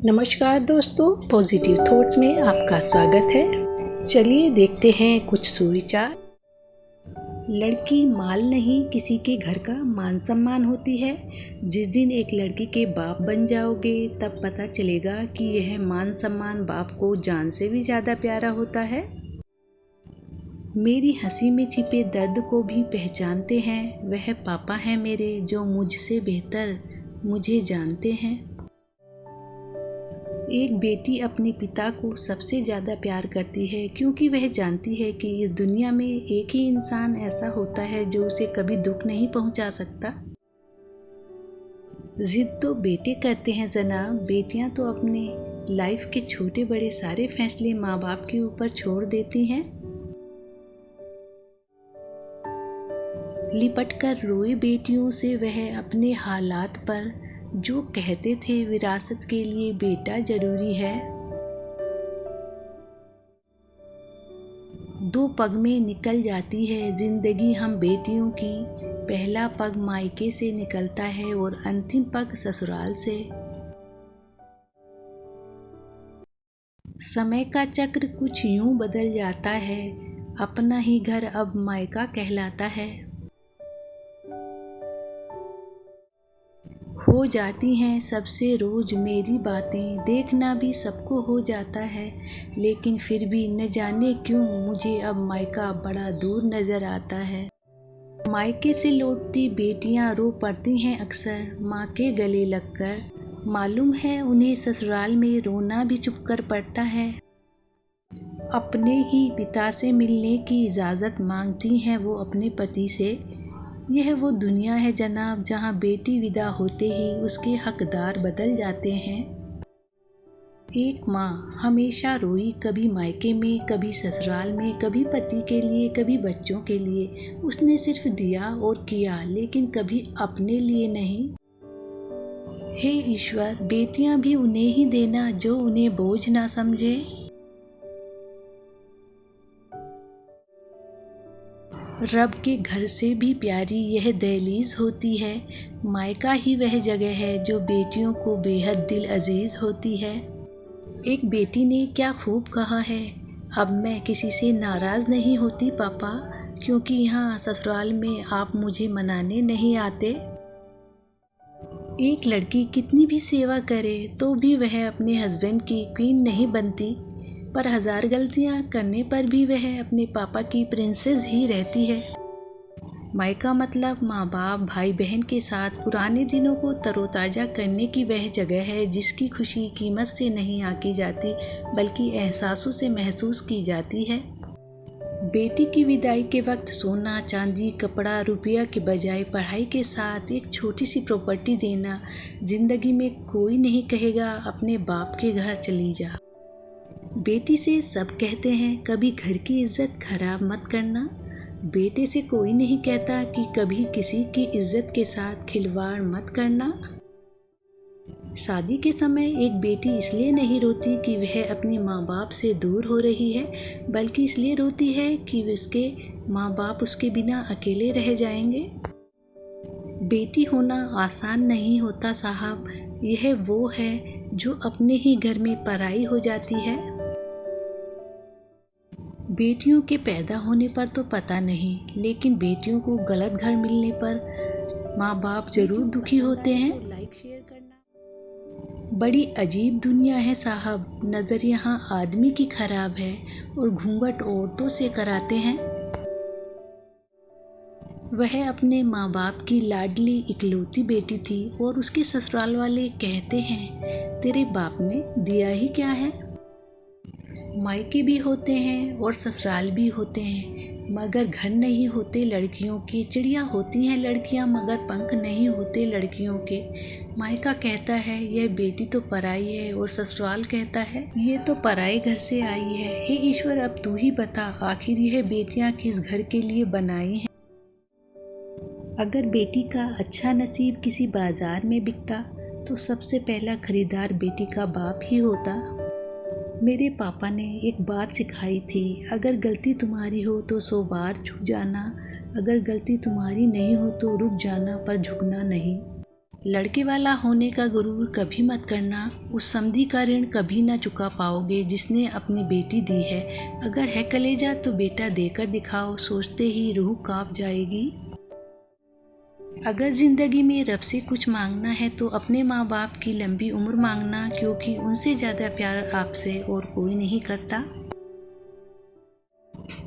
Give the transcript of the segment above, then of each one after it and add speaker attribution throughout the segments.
Speaker 1: नमस्कार दोस्तों, positive thoughts में आपका स्वागत है। चलिए देखते हैं कुछ सुविचार। लड़की माल नहीं, किसी के घर का मान सम्मान होती है। जिस दिन एक लड़की के बाप बन जाओगे तब पता चलेगा कि यह मान सम्मान बाप को जान से भी ज़्यादा प्यारा होता है। मेरी हंसी में छिपे दर्द को भी पहचानते हैं, वह पापा हैं मेरे जो मुझसे बेहतर मुझे जानते हैं। एक बेटी अपने पिता को सबसे ज़्यादा प्यार करती है क्योंकि वह जानती है कि इस दुनिया में एक ही इंसान ऐसा होता है जो उसे कभी दुख नहीं पहुंचा सकता। जिद तो बेटे करते हैं जनाब, बेटियां तो अपने लाइफ के छोटे बड़े सारे फैसले माँ बाप के ऊपर छोड़ देती हैं। लिपट कर रोए बेटियों से वह अपने हालात पर जो कहते थे विरासत के लिए बेटा जरूरी है। दो पग में निकल जाती है जिंदगी हम बेटियों की, पहला पग मायके से निकलता है और अंतिम पग ससुराल से। समय का चक्र कुछ यूं बदल जाता है, अपना ही घर अब मायका कहलाता है। हो जाती हैं सबसे रोज मेरी बातें, देखना भी सबको हो जाता है, लेकिन फिर भी न जाने क्यों मुझे अब मायका बड़ा दूर नज़र आता है। मायके से लौटती बेटियां रो पड़ती हैं अक्सर माँ के गले लगकर, मालूम है उन्हें ससुराल में रोना भी चुप कर पड़ता है। अपने ही पिता से मिलने की इजाज़त मांगती हैं वो अपने पति से। यह वो दुनिया है जनाब जहाँ बेटी विदा होते ही उसके हकदार बदल जाते हैं। एक माँ हमेशा रोई, कभी मायके में, कभी ससुराल में, कभी पति के लिए, कभी बच्चों के लिए। उसने सिर्फ दिया और किया, लेकिन कभी अपने लिए नहीं। हे ईश्वर, बेटियाँ भी उन्हें ही देना जो उन्हें बोझ ना समझे। रब के घर से भी प्यारी यह दहलीज होती है, मायका ही वह जगह है जो बेटियों को बेहद दिल अजीज होती है। एक बेटी ने क्या खूब कहा है, अब मैं किसी से नाराज़ नहीं होती पापा, क्योंकि यहाँ ससुराल में आप मुझे मनाने नहीं आते। एक लड़की कितनी भी सेवा करे तो भी वह अपने हस्बैंड की क्वीन नहीं बनती, पर हज़ार गलतियाँ करने पर भी वह अपने पापा की प्रिंसेस ही रहती है। मायका मतलब माँ बाप भाई बहन के साथ पुराने दिनों को तरोताज़ा करने की वह जगह है जिसकी खुशी कीमत से नहीं आंकी जाती बल्कि एहसासों से महसूस की जाती है। बेटी की विदाई के वक्त सोना चांदी कपड़ा रुपया के बजाय पढ़ाई के साथ एक छोटी सी प्रॉपर्टी देना, ज़िंदगी में कोई नहीं कहेगा अपने बाप के घर चली जा। बेटी से सब कहते हैं कभी घर की इज्जत खराब मत करना, बेटे से कोई नहीं कहता कि कभी किसी की इज्जत के साथ खिलवाड़ मत करना। शादी के समय एक बेटी इसलिए नहीं रोती कि वह अपने माँ बाप से दूर हो रही है, बल्कि इसलिए रोती है कि उसके माँ बाप उसके बिना अकेले रह जाएंगे। बेटी होना आसान नहीं होता साहब, यह वो है जो अपने ही घर में पराई हो जाती है। बेटियों के पैदा होने पर तो पता नहीं, लेकिन बेटियों को गलत घर मिलने पर माँ बाप जरूर दुखी होते हैं। लाइक शेयर करना। बड़ी अजीब दुनिया है साहब, नज़र यहाँ आदमी की खराब है और घूंघट औरतों से कराते हैं। वह अपने माँ बाप की लाडली इकलौती बेटी थी और उसके ससुराल वाले कहते हैं तेरे बाप ने दिया ही क्या है। मायके भी होते हैं और ससुराल भी होते हैं, मगर घर नहीं होते लड़कियों के। चिड़िया होती हैं लड़कियां मगर पंख नहीं होते लड़कियों के। मायका कहता है यह बेटी तो पराई है और ससुराल कहता है ये तो पराए घर से आई है। हे ईश्वर, अब तू ही बता आखिर यह बेटियां किस घर के लिए बनाई हैं। अगर बेटी का अच्छा नसीब किसी बाजार में बिकता तो सबसे पहला खरीदार बेटी का बाप ही होता। मेरे पापा ने एक बात सिखाई थी, अगर गलती तुम्हारी हो तो 100 बार झुक जाना, अगर गलती तुम्हारी नहीं हो तो रुक जाना पर झुकना नहीं। लड़के वाला होने का गुरूर कभी मत करना। उस समधी का ऋण कभी ना चुका पाओगे जिसने अपनी बेटी दी है। अगर है कलेजा तो बेटा देकर दिखाओ, सोचते ही रूह कांप जाएगी। अगर ज़िंदगी में रब से कुछ मांगना है तो अपने माँ बाप की लंबी उम्र मांगना, क्योंकि उनसे ज़्यादा प्यार आपसे और कोई नहीं करता।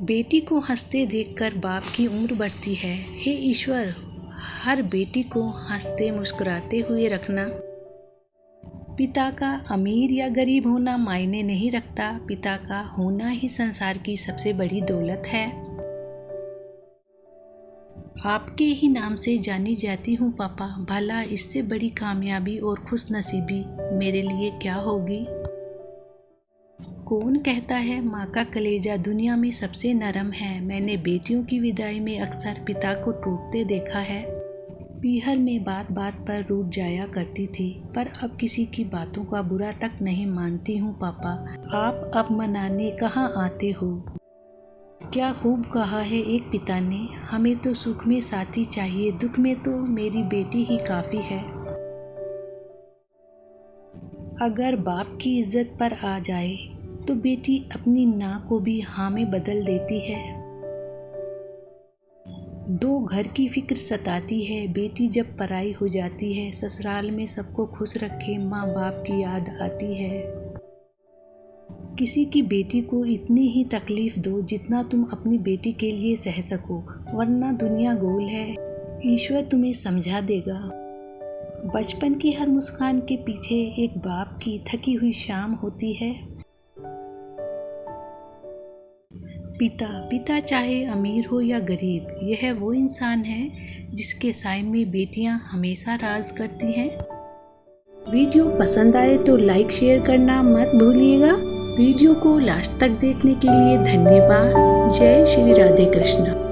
Speaker 1: बेटी को हंसते देखकर बाप की उम्र बढ़ती है। हे ईश्वर, हर बेटी को हंसते मुस्कुराते हुए रखना। पिता का अमीर या गरीब होना मायने नहीं रखता, पिता का होना ही संसार की सबसे बड़ी दौलत है। आपके ही नाम से जानी जाती हूँ पापा, भला इससे बड़ी कामयाबी और खुश नसीबी मेरे लिए क्या होगी। कौन कहता है माँ का कलेजा दुनिया में सबसे नरम है। मैंने बेटियों की विदाई में अक्सर पिता को टूटते देखा है। पीहर में बात बात पर रूठ जाया करती थी, पर अब किसी की बातों का बुरा तक नहीं मानती हूँ पापा। आप अब मनाने कहाँ आते हो। क्या खूब कहा है एक पिता ने, हमें तो सुख में साथी चाहिए, दुख में तो मेरी बेटी ही काफ़ी है। अगर बाप की इज्जत पर आ जाए तो बेटी अपनी ना को भी हाँ में बदल देती है। दो घर की फिक्र सताती है, बेटी जब पराई हो जाती है। ससुराल में सबको खुश रखे माँ बाप की याद आती है। किसी की बेटी को इतनी ही तकलीफ दो जितना तुम अपनी बेटी के लिए सह सको, वरना दुनिया गोल है, ईश्वर तुम्हें समझा देगा। बचपन की हर मुस्कान के पीछे एक बाप की थकी हुई शाम होती है। पिता चाहे अमीर हो या गरीब, यह वो इंसान है जिसके साए में बेटियां हमेशा राज करती हैं। वीडियो पसंद आए तो लाइक शेयर करना मत भूलिएगा। वीडियो को लास्ट तक देखने के लिए धन्यवाद। जय श्री राधे कृष्ण।